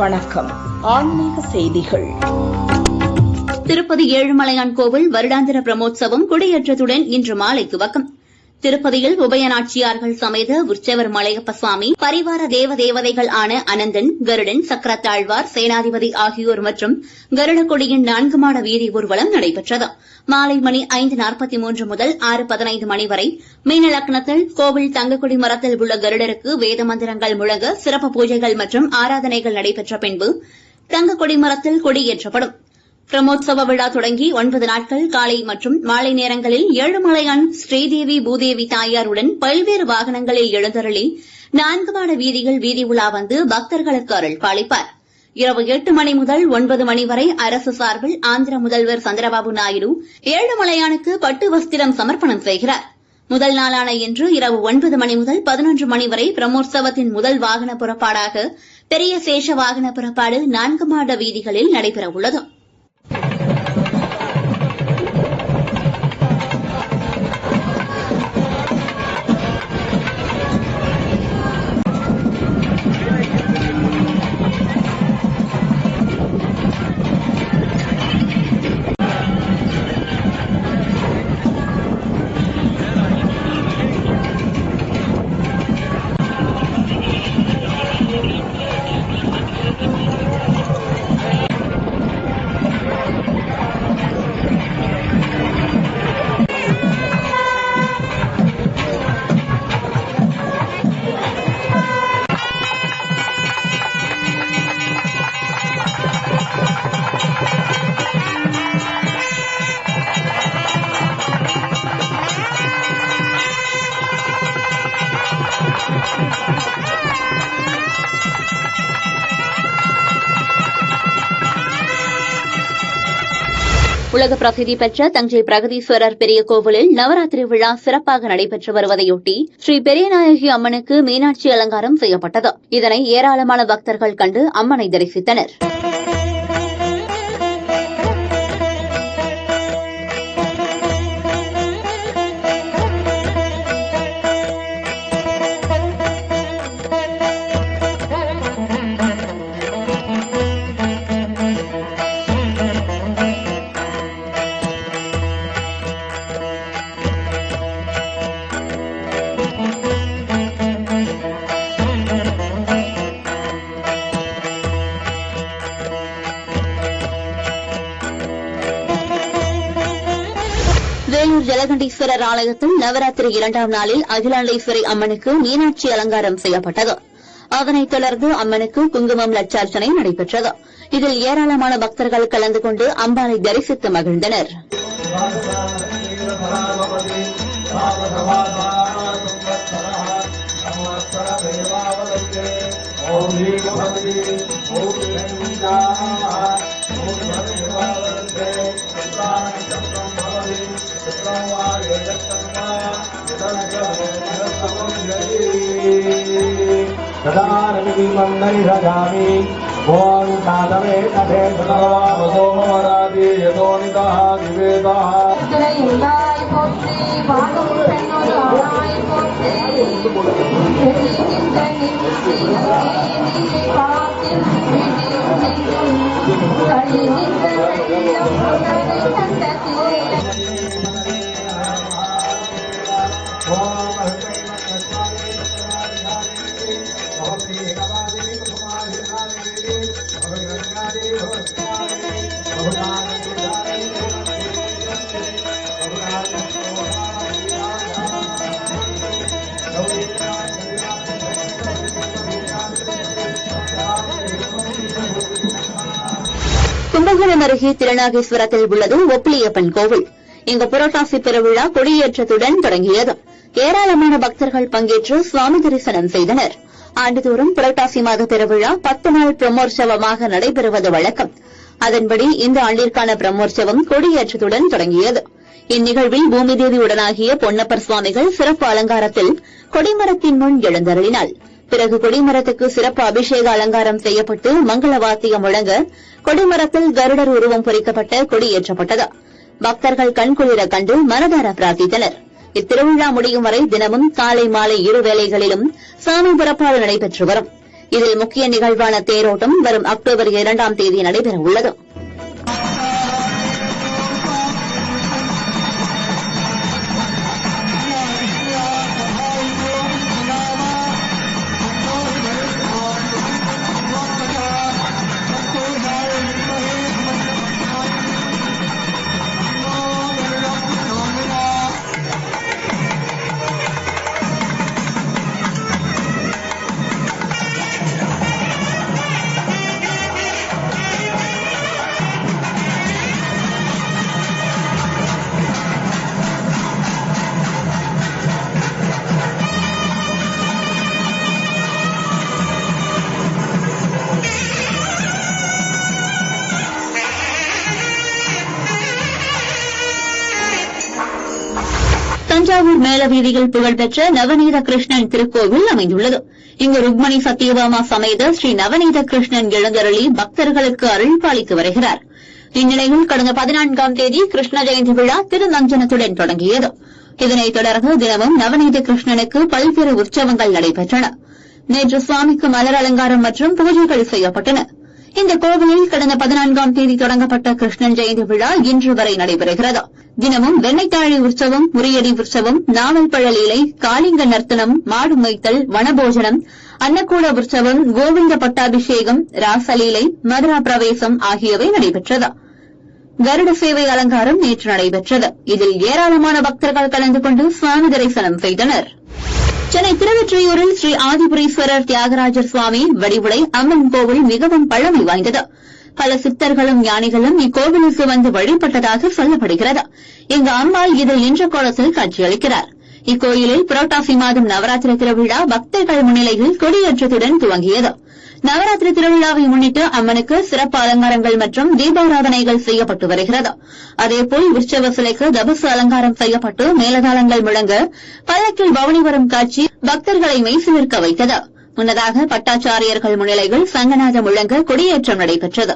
வணக்கம். ஆன்மீக செய்திகள். திருப்பதி ஏழுமலையான் கோவில் வருடாந்திர பிரம்மோற்சவம் கொடியேற்றத்துடன் இன்று மாலை துவக்கம். திருப்பதியில் உபயநாச்சியார்கள் சமேத உற்சவர் மலையப்ப சுவாமி, பரிவார தேவதைகள் ஆன அனந்தன், கருடன், சக்கரத்தாழ்வார், சேனாதிபதி ஆகியோர் மற்றும் கருட கொடியின் 4 மாட வீதி ஊர்வலம் நடைபெற்றது. மாலை மணி 5:43 முதல் 6:15 மணி வரை மீனலக்னத்தில் கோவில் தங்கக்குடி மரத்தில் உள்ள கருடருக்கு வேத மந்திரங்கள் முழங்க சிறப்பு பூஜைகள் மற்றும் ஆராதனைகள் நடைபெற்ற பின்பு தங்கக்குடி மரத்தில் கொடியேற்றப்படும். பிரம்மோற்சவ விழா தொடங்கி 9 நாட்கள் காலை மற்றும் மாலை நேரங்களில் ஏழுமலையான் ஸ்ரீதேவி பூதேவி தாயாருடன் பல்வேறு வாகனங்களில் எழுந்தருளி 4 மாட வீதிகள் வீதி உலா வந்து பக்தர்களுக்கு அருள் பாலிப்பார். இரவு 8 மணி முதல் 9 மணி வரை அரசு சார்பில் ஆந்திர முதல்வர் சந்திரபாபு நாயுடு ஏழுமலையானுக்கு பட்டு வஸ்திரம் சமர்ப்பணம் செய்கிறார். முதல் நாளான இன்று இரவு 9 மணி முதல் 11 மணி வரை பிரம்மோற்சவத்தின் முதல் வாகன புறப்பாடாக பெரிய சேஷ வாகன புறப்பாடு 4 மாட வீதிகளில் நடைபெறவுள்ளது. உலக பிரசித்தி பெற்ற தஞ்சை பிரகதீஸ்வரர் பெரிய கோவிலில் நவராத்திரி விழா சிறப்பாக நடைபெற்று வருவதையொட்டி ஸ்ரீ பெரியநாயகி அம்மனுக்கு மீனாட்சி அலங்காரம் செய்யப்பட்டது. இதனை ஏராளமான பக்தர்கள் கண்டு அம்மனை தரிசித்தனர். வேலூர் ஜலகண்டீஸ்வரர் ஆலயத்தில் நவராத்திரி 2ஆம் நாளில் அகிலாண்டேஸ்வரி அம்மனுக்கு மீனாட்சி அலங்காரம் செய்யப்பட்டது. அதனைத் தொடர்ந்து அம்மனுக்கு குங்குமம் லட்சார்ச்சனை நடைபெற்றது. இதில் ஏராளமான பக்தர்கள் கலந்து கொண்டு அம்பாளை தரிசித்து மகிழ்ந்தனர். கும்பகோணம் அருகே திருநாகேஸ்வரத்தில் உள்ளது ஒப்பிலியப்பன் கோவில். இங்கு புரட்டாசி பெருவிழா கொடியேற்றத்துடன் தொடங்கியது. ஏராளமான பக்தர்கள் பங்கேற்று சுவாமி தரிசனம் செய்தனர். ஆண்டுதோறும் புரட்டாசி மாத பெருவிழா 10 நாள் பிரம்மோற்சவமாக நடைபெறுவது வழக்கம். அதன்படி இந்த ஆண்டிற்கான பிரம்மோற்சவம் கொடியேற்றத்துடன் தொடங்கியது. இந்நிகழ்வில் பூமிதேவி உடனாகிய பொன்னப்பர் சுவாமிகள் சிறப்பு அலங்காரத்தில் கொடிமரத்தின் முன் எழுந்தருளினாள். பிறகு கொடிமரத்துக்கு சிறப்பு அபிஷேக அலங்காரம் செய்யப்பட்டு மங்கள வாத்தியம் முழங்க கொடிமரத்தில் கருடர் உருவம் பொறிக்கப்பட்ட கொடியேற்றப்பட்டது. பக்தர்கள் கண்குளிர கண்டு மனதார பிரார்த்தித்தனர். இத்திருவிழா முடியும் வரை தினமும் காலை மாலை 2 வேளைகளிலும் சாமி புறப்பாடு நடைபெற்று வரும். இதில் முக்கிய நிகழ்வான தேரோட்டம் வரும் அக்டோபர் 2ஆம் தேதி நடைபெற உள்ளது. தஞ்சாவூர் மேலவீதியில் புகழ்பெற்ற நவநீத கிருஷ்ணன் திருக்கோவில் அமைந்துள்ளது. இங்கு ருக்மணி சத்யபாமா சமேத ஸ்ரீ நவநீத கிருஷ்ணன் எழுந்தருளி பக்தர்களுக்கு அருள் பாலித்து வருகிறார். இந்நிலையில் கடந்த 14ஆம் தேதி கிருஷ்ண ஜெயந்தி விழா திருநஞ்சனத்துடன் தொடங்கியது. இதனைத் தொடர்ந்து தினமும் நவநீத கிருஷ்ணனுக்கு பல்வேறு உற்சவங்கள் நடைபெற்றன. நேற்று சுவாமிக்கு மலர் அலங்காரம் மற்றும் பூஜைகள் செய்யப்பட்டன. இந்த கோவிலில் கடந்த 14ஆம் தேதி தொடங்கப்பட்ட கிருஷ்ணன் ஜெயந்தி விழா இன்று வரை நடைபெறுகிறது. தினமும் வெண்ணைத்தாழி உற்சவம், முறியடி உற்சவம், நாவல் பழலீலை, காளிங்க நர்த்தனம், மாடு மேய்த்தல், வனபோஜனம், அன்னக்கூட உற்சவம், கோவிந்த பட்டாபிஷேகம், ராசலீலை, மதுரா பிரவேசம் ஆகியவை நடைபெற்றது. கருட சேவை அலங்காரம் நேற்று நடைபெற்றது. இதில் ஏராளமான பக்தர்கள் கலந்து கொண்டு சுவாமி தரிசனம் செய்தனர். சென்னை திருவொற்றியூரில் ஸ்ரீ ஆதிபுரீஸ்வரர் தியாகராஜர் சுவாமி வடிவுடை அம்மன் கோவில் மிகவும் பழமை வாய்ந்தது. பல சித்தர்களும் ஞானிகளும் இக்கோவிலுக்கு வந்து வழிபட்டதாக சொல்லப்படுகிறது. இங்கு அம்பாள் இதில் நின்ற கோலத்தில் காட்சியளிக்கிறார். இக்கோயிலில் புரட்டாசி மாதம் நவராத்திரி திருவிழா பக்தர்கள் முன்னிலையில் கொடியேற்றத்துடன் துவங்கியது. நவராத்திரி திருவிழாவை முன்னிட்டு அம்மனுக்கு சிறப்பு அலங்காரங்கள் மற்றும் தீபாராதனைகள் செய்யப்பட்டு வருகிறது. அதேபோல் உற்சவ சிலைக்கு தபசு அலங்காரம் செய்யப்பட்டு மேலதாளங்கள் முழங்க பல்லக்கில் பவனி வரும் காட்சி பக்தர்களை மெய்சிலிர்க்க வைத்தது. முன்னதாக பட்டாச்சாரியர்கள் முன்னிலையில் சங்கநாதம் முழங்க கொடியேற்றம் நடைபெற்றது.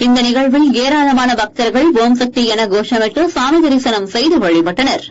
இந்த நிகழ்வில் ஏராளமான பக்தர்கள் ஓம் சக்தி என கோஷமிட்டு சாமி தரிசனம் செய்து வழிபட்டனர்.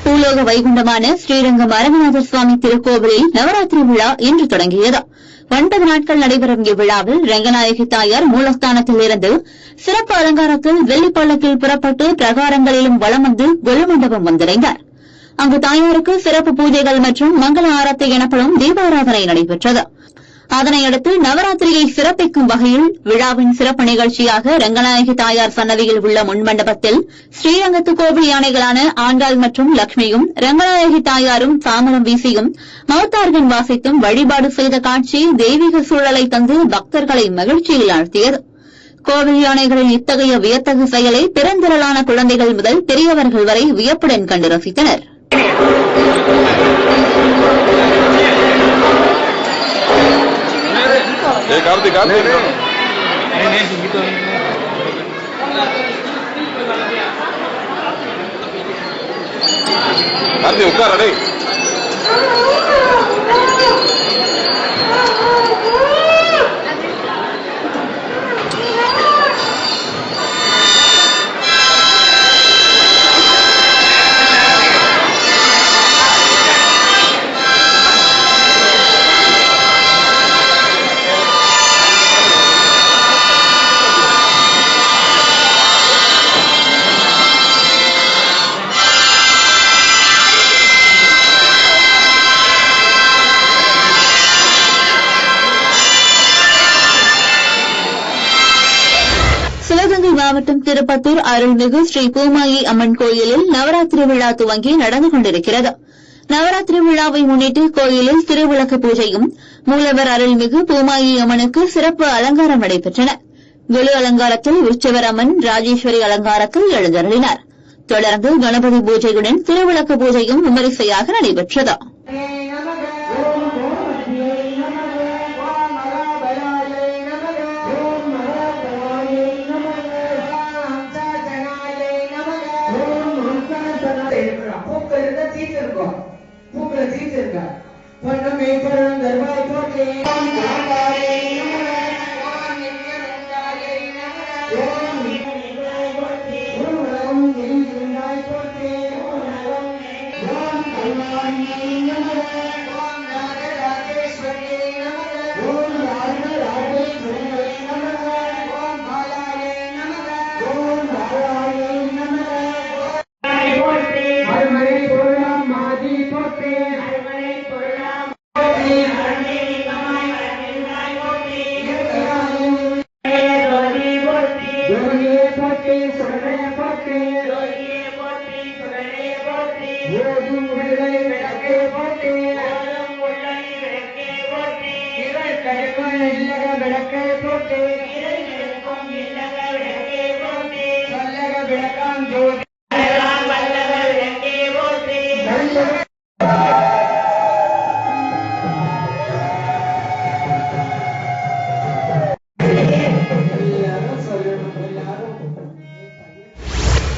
பூலோக வைகுண்டமான ஸ்ரீரங்கம் அரங்கநாதர் சுவாமி திருக்கோவிலில் நவராத்திரி விழா இன்று தொடங்கியது. 9 நாட்கள் நடைபெறும் இவ்விழாவில் ரங்கநாயகி தாயார் மூலஸ்தானத்தில் இருந்து சிறப்பு அலங்காரத்தில் வெள்ளிப்பள்ளக்கில் புறப்பட்டு பிரகாரங்களிலும் வலம் வந்து கொலு மண்டபம் வந்தடைந்தார். அங்கு தாயாருக்கு சிறப்பு பூஜைகள் மற்றும் மங்கள ஆரத்தி எனப்படும் தீபாராதனை நடைபெற்றது. அதனையடுத்து நவராத்திரியை சிறப்பிக்கும் வகையில் விழாவின் சிறப்பு நிகழ்ச்சியாக ரங்கநாயகி தாயார் சன்னதியில் உள்ள முன்மண்டபத்தில் ஸ்ரீரங்கத்து கோவில் யானைகளான ஆண்டாள் மற்றும் லட்சுமியும் ரங்கநாயகி தாயாரும் தாமரம் வீசியும் மௌத்தார்கன் வாசித்தும் வழிபாடு செய்த காட்சி தெய்வீக சூழலை தந்து பக்தர்களை மகிழ்ச்சியில் ஆழ்த்தியது. கோவில் யானைகளின் இத்தகைய வியத்தகு செயலை பெருந்திரளான குழந்தைகள் முதல் பெரியவர்கள் வரை வியப்புடன் கண்டு ரசித்தனர். कार्तिक कार्तिक उठा रे மாவட்டம் திருப்பத்தூர் அருள்மிகு ஸ்ரீ பூமாயி அம்மன் கோயிலில் நவராத்திரி விழா துவங்கி நடந்து கொண்டிருக்கிறது. நவராத்திரி விழாவை முன்னிட்டு கோயிலில் திருவிளக்கு பூஜையும் மூலவர் அருள்மிகு பூமாயி அம்மனுக்கு சிறப்பு அலங்காரம் நடைபெற்றன. குழு அலங்காரத்தில் உற்சவர் அம்மன் ராஜேஸ்வரி அலங்காரத்தில் எழுந்தருளினார். தொடர்ந்து கணபதி பூஜையுடன் திருவிளக்கு பூஜையும் விமரிசையாக நடைபெற்றது.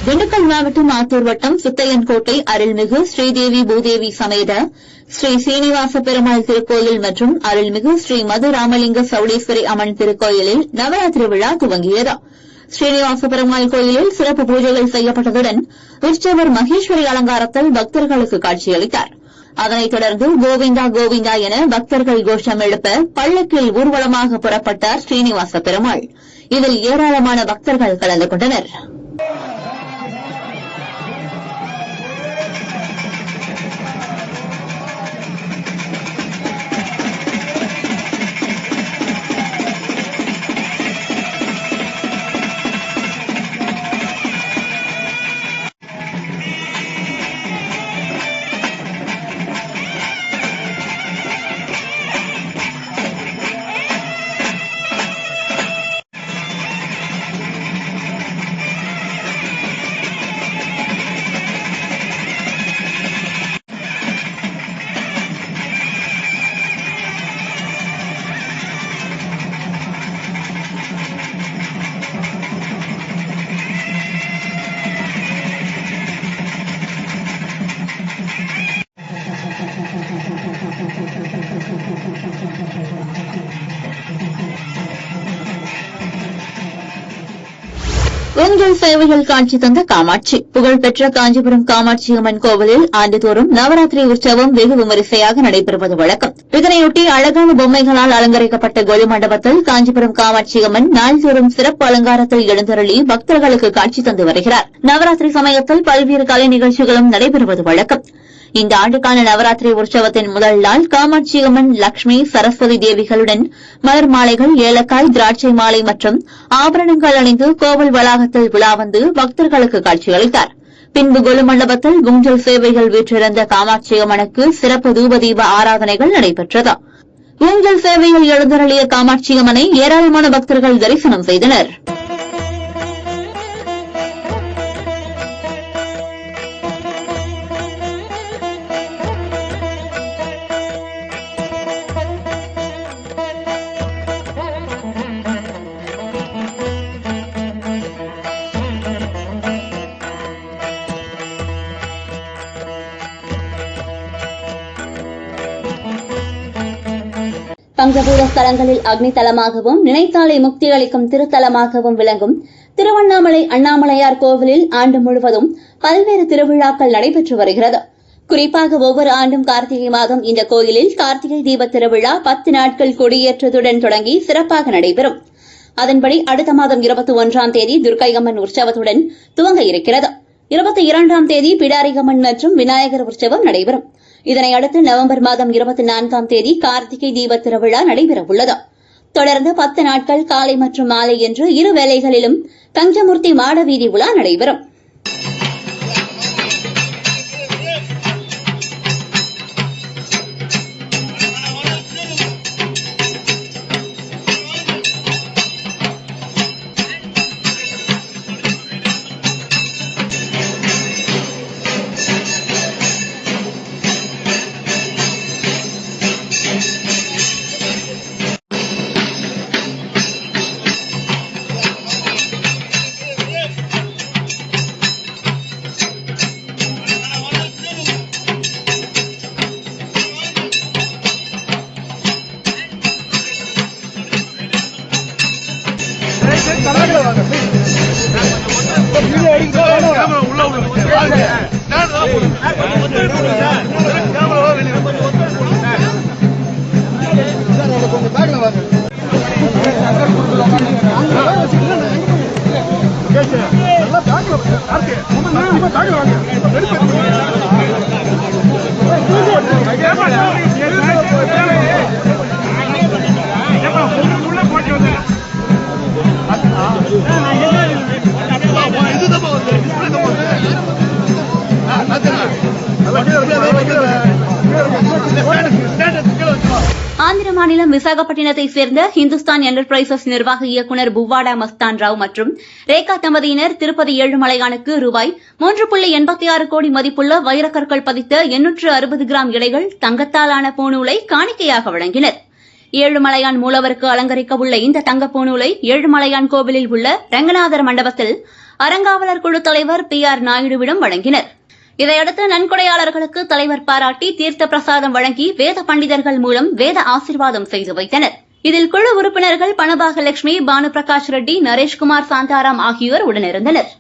திண்டுக்கல் மாவட்டம் ஆத்தூர் வட்டம் சித்தையன்கோட்டை அருள்மிகு ஸ்ரீதேவி பூதேவி சமேத ஸ்ரீ சீனிவாச பெருமாள் திருக்கோயில் மற்றும் அருள்மிகு ஸ்ரீ மது ராமலிங்க சவுடேஸ்வரி அம்மன் திருக்கோயிலில் நவராத்திரி விழா துவங்கியது. ஸ்ரீனிவாச பெருமாள் கோயிலில் சிறப்பு பூஜைகள் செய்யப்பட்டதுடன் உற்சவர் மகேஸ்வரி அலங்காரத்தில் பக்தர்களுக்கு காட்சியளித்தார். அதனைத் தொடர்ந்து கோவிந்தா கோவிந்தா என பக்தர்கள் கோஷம் எழுப்ப பல்லக்கில் ஊர்வலமாக புறப்பட்டார் ஸ்ரீனிவாச பெருமாள். இதில் ஏராளமான பக்தர்கள் கலந்து கொண்டனர். ஊஞ்சல் சேவைகள் காட்சி தந்த காமாட்சி. புகழ்பெற்ற காஞ்சிபுரம் காமாட்சி அம்மன் கோவிலில் ஆண்டுதோறும் நவராத்திரி உற்சவம் வெகு விமரிசையாக நடைபெறுவது வழக்கம். இதனையொட்டி அழகான பொம்மைகளால் அலங்கரிக்கப்பட்ட கொலு மண்டபத்தில் காஞ்சிபுரம் காமாட்சி அம்மன் நாள்தோறும் சிறப்பு அலங்காரத்தில் எழுந்தருளி பக்தர்களுக்கு காட்சி தந்து வருகிறார். நவராத்திரி சமயத்தில் பல்வேறு கலை நிகழ்ச்சிகளும் நடைபெறுவது வழக்கம். இந்த ஆண்டுக்கான நவராத்திரி உற்சவத்தின் முதல் நாள் காமாட்சி அம்மன் லட்சுமி சரஸ்வதி தேவிகளுடன் மலர் மாலைகள், ஏலக்காய், திராட்சை மாலை மற்றும் ஆபரணங்கள் அணிந்து கோவில் வளாகத்தில் விழா வந்து பக்தர்களுக்கு காட்சியளித்தார். பின்பு கொலு மண்டபத்தில் ஊஞ்சல் சேவைகள் வீற்றிருந்த காமாட்சி அம்மனுக்கு சிறப்பு தூபதீப ஆராதனைகள் நடைபெற்றது. ஊஞ்சல் சேவையில் எழுந்தருளிய காமாட்சி அம்மனை ஏராளமான பக்தர்கள் தரிசனம் செய்தனர். பஞ்சபூத ஸ்தலங்களில் அக்னி தலமாகவும் நினைத்தாலே முக்தி அளிக்கும் திருத்தலமாகவும் விளங்கும் திருவண்ணாமலை அண்ணாமலையார் கோவிலில் ஆண்டு முழுவதும் பல்வேறு திருவிழாக்கள் நடைபெற்று வருகிறது. குறிப்பாக ஒவ்வொரு ஆண்டும் கார்த்திகை மாதம் இந்த கோயிலில் கார்த்திகை தீப திருவிழா 10 நாட்கள் கொடியேற்றத்துடன் தொடங்கி சிறப்பாக நடைபெறும். அதன்படி அடுத்த மாதம் 21ஆம் தேதி துர்க்கை அம்மன் உற்சவத்துடன் துவங்க இருக்கிறது. 22ஆம் தேதி பிடாரியம்மன் மற்றும் விநாயகர் உற்சவம் நடைபெறும். இதனையடுத்து நவம்பர் மாதம் 24ஆம் தேதி கார்த்திகை தீப திருவிழா நடைபெறவுள்ளது. தொடர்ந்து 10 நாட்கள் காலை மற்றும் மாலை என்று இரு வேளைகளிலும் தஞ்சமூர்த்தி மாட வீதி உலா நடைபெறும். ஆந்திர மாநிலம் விசாகப்பட்டினத்தை சேர்ந்த ஹிந்துஸ்தான் என்டர்பிரைசஸ் நிர்வாக இயக்குநர் புவ்வாடா மஸ்தான் ராவ் மற்றும் ரேகா தம்பதியினர் திருப்பதி ஏழுமலையானுக்கு ரூபாய் 3.86 கோடி மதிப்புள்ள வைரக்கற்கள் பதித்த 860 கிராம் எடைகள் தங்கத்தாலான பூணூலை காணிக்கையாக வழங்கினர். ஏழுமலையான் மூலவருக்கு அலங்கரிக்க உள்ள இந்த தங்க பூணூலை ஏழுமலையான் கோவிலில் உள்ள ரங்கநாதர் மண்டபத்தில் அறங்காவலர் குழு தலைவர் PR நாயுடுவிடம் வழங்கினர். இதையடுத்து நன்கொடையாளர்களுக்கு தலைவர் பாராட்டி தீர்த்த பிரசாதம் வழங்கி வேத பண்டிதர்கள் மூலம் வேத ஆசீர்வாதம் செய்து வைத்தனர். இதில் குழு உறுப்பினர்கள் பணபாகலட்சுமி, பானு பிரகாஷ் ரெட்டி, நரேஷ்குமார் சாந்தாராம் ஆகியோர் உடனிருந்தனர்.